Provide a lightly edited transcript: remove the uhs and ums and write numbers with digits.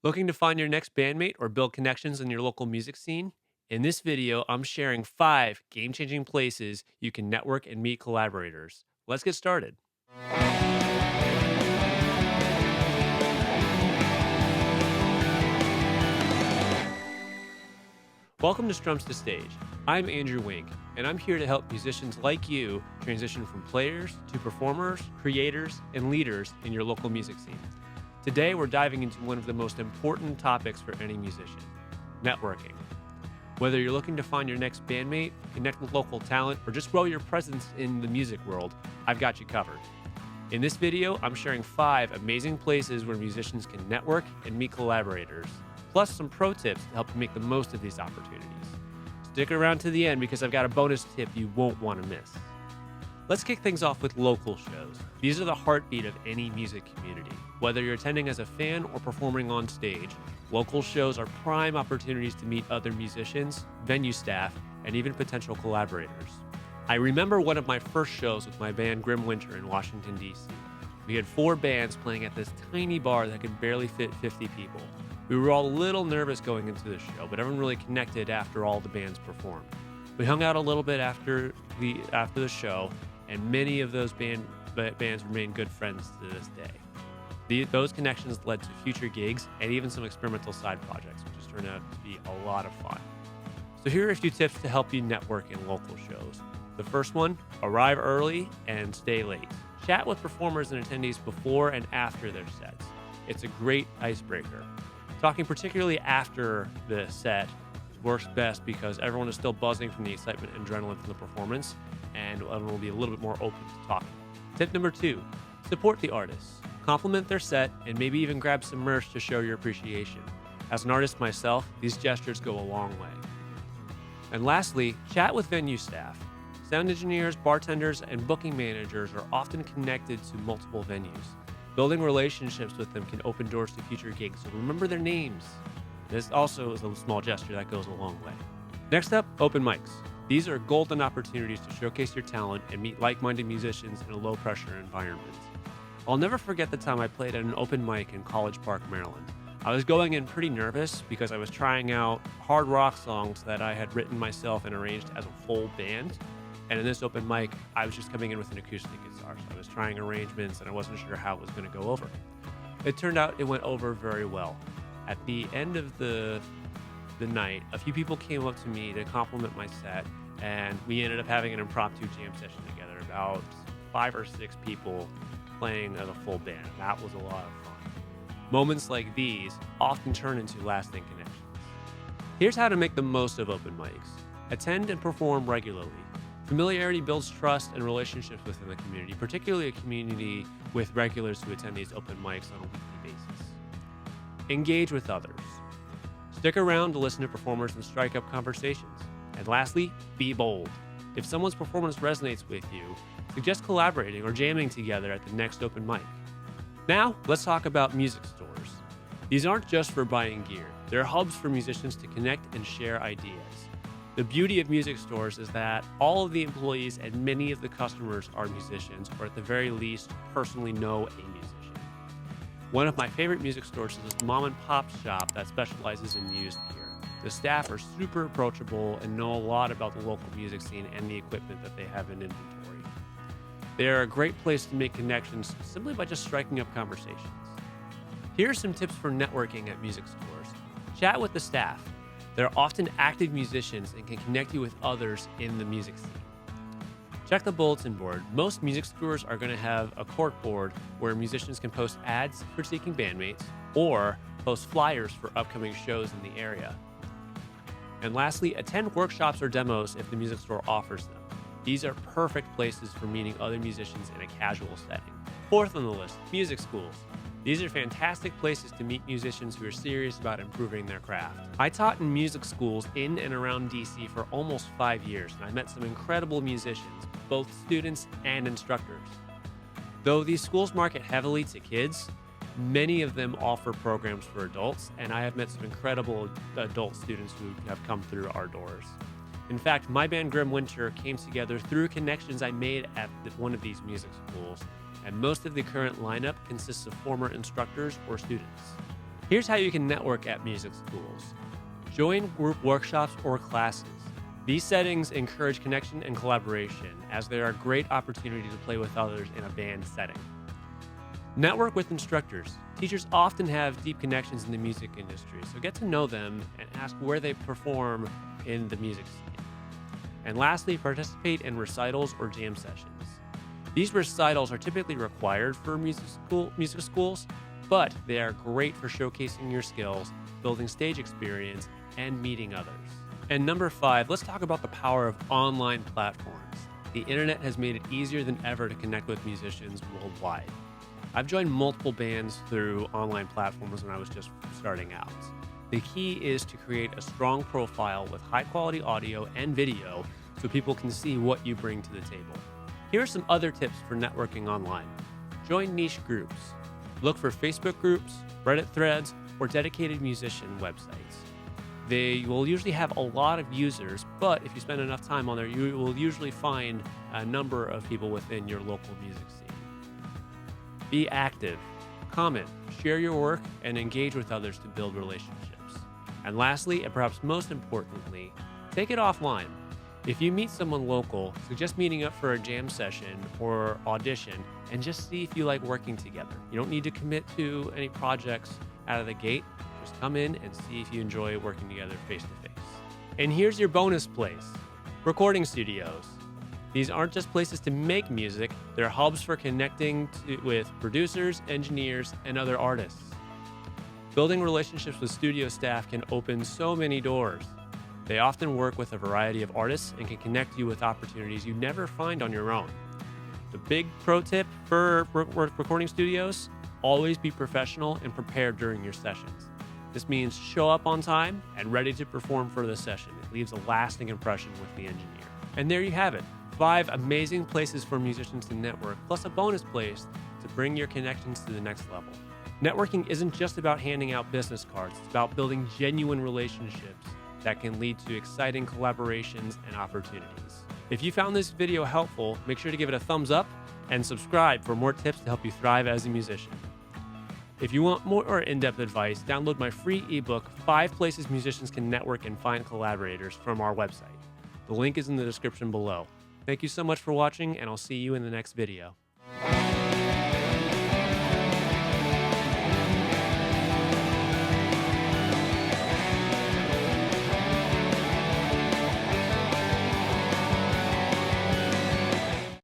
Looking to find your next bandmate or build connections in your local music scene? In this video, I'm sharing 5 game-changing places you can network and meet collaborators. Let's get started. Welcome to Strums to Stage. I'm Andrew Wink, and I'm here to help musicians like you transition from players to performers, creators, and leaders in your local music scene. Today, we're diving into one of the most important topics for any musician: networking. Whether you're looking to find your next bandmate, connect with local talent, or just grow your presence in the music world, I've got you covered. In this video, I'm sharing 5 amazing places where musicians can network and meet collaborators, plus some pro tips to help you make the most of these opportunities. Stick around to the end because I've got a bonus tip you won't want to miss. Let's kick things off with local shows. These are the heartbeat of any music community. Whether you're attending as a fan or performing on stage, local shows are prime opportunities to meet other musicians, venue staff, and even potential collaborators. I remember one of my first shows with my band Grim Winter in Washington, D.C. We had 4 bands playing at this tiny bar that could barely fit 50 people. We were all a little nervous going into the show, but everyone really connected after all the bands performed. We hung out a little bit after the show, and many of those bands remain good friends to this day. Those connections led to future gigs and even some experimental side projects, which has turned out to be a lot of fun. So here are a few tips to help you network in local shows. The first one: arrive early and stay late. Chat with performers and attendees before and after their sets. It's a great icebreaker. Talking particularly after the set works best because everyone is still buzzing from the excitement and adrenaline from the performance, and everyone will be a little bit more open to talking. Tip number 2, support the artists. Compliment their set and maybe even grab some merch to show your appreciation. As an artist myself, these gestures go a long way. And lastly, chat with venue staff. Sound engineers, bartenders, and booking managers are often connected to multiple venues. Building relationships with them can open doors to future gigs, so remember their names. This also is a small gesture that goes a long way. Next up, open mics. These are golden opportunities to showcase your talent and meet like-minded musicians in a low-pressure environment. I'll never forget the time I played at an open mic in College Park, Maryland. I was going in pretty nervous because I was trying out hard rock songs that I had written myself and arranged as a full band. And in this open mic, I was just coming in with an acoustic guitar. So I was trying arrangements and I wasn't sure how it was going to go over. It turned out it went over very well. At the end of the night, a few people came up to me to compliment my set, and we ended up having an impromptu jam session together, about 5 or 6 people playing as a full band. That was a lot of fun. Moments like these often turn into lasting connections. Here's how to make the most of open mics. Attend and perform regularly. Familiarity builds trust and relationships within the community, particularly a community with regulars who attend these open mics on a weekly basis. Engage with others. Stick around to listen to performers and strike up conversations. And lastly, be bold. If someone's performance resonates with you, suggest collaborating or jamming together at the next open mic. Now, let's talk about music stores. These aren't just for buying gear. They're hubs for musicians to connect and share ideas. The beauty of music stores is that all of the employees and many of the customers are musicians, or at the very least, personally know a musician. One of my favorite music stores is this mom and pop shop that specializes in used gear. The staff are super approachable and know a lot about the local music scene and the equipment that they have in inventory. They are a great place to make connections simply by just striking up conversations. Here are some tips for networking at music stores. Chat with the staff. They're often active musicians and can connect you with others in the music scene. Check the bulletin board. Most music stores are going to have a cork board where musicians can post ads for seeking bandmates or post flyers for upcoming shows in the area. And lastly, attend workshops or demos if the music store offers them. These are perfect places for meeting other musicians in a casual setting. Fourth on the list, music schools. These are fantastic places to meet musicians who are serious about improving their craft. I taught in music schools in and around DC for almost 5 years, and I met some incredible musicians, both students and instructors. Though these schools market heavily to kids, many of them offer programs for adults, and I have met some incredible adult students who have come through our doors. In fact, my band Grim Winter came together through connections I made at one of these music schools, and most of the current lineup consists of former instructors or students. Here's how you can network at music schools. Join group workshops or classes. These settings encourage connection and collaboration as they are a great opportunity to play with others in a band setting. Network with instructors. Teachers often have deep connections in the music industry, so get to know them and ask where they perform in the music scene. And lastly, participate in recitals or jam sessions. These recitals are typically required for music schools, but they are great for showcasing your skills, building stage experience, and meeting others. And number 5, let's talk about the power of online platforms. The internet has made it easier than ever to connect with musicians worldwide. I've joined multiple bands through online platforms when I was just starting out. The key is to create a strong profile with high quality audio and video so people can see what you bring to the table. Here are some other tips for networking online. Join niche groups. Look for Facebook groups, Reddit threads, or dedicated musician websites. They will usually have a lot of users, but if you spend enough time on there, you will usually find a number of people within your local music scene. Be active. Comment, share your work, and engage with others to build relationships. And lastly, and perhaps most importantly, take it offline. If you meet someone local, suggest meeting up for a jam session or audition and just see if you like working together. You don't need to commit to any projects out of the gate. Just come in and see if you enjoy working together face to face. And here's your bonus place, recording studios. These aren't just places to make music, they're hubs for connecting with producers, engineers, and other artists. Building relationships with studio staff can open so many doors. They often work with a variety of artists and can connect you with opportunities you never find on your own. The big pro tip for recording studios, always be professional and prepared during your sessions. This means show up on time and ready to perform for the session. It leaves a lasting impression with the engineer. And there you have it, 5 amazing places for musicians to network, plus a bonus place to bring your connections to the next level. Networking isn't just about handing out business cards, it's about building genuine relationships that can lead to exciting collaborations and opportunities. If you found this video helpful, make sure to give it a thumbs up and subscribe for more tips to help you thrive as a musician. If you want more in-depth advice, download my free ebook, 5 Places Musicians Can Network and Find Collaborators from our website. The link is in the description below. Thank you so much for watching, and I'll see you in the next video.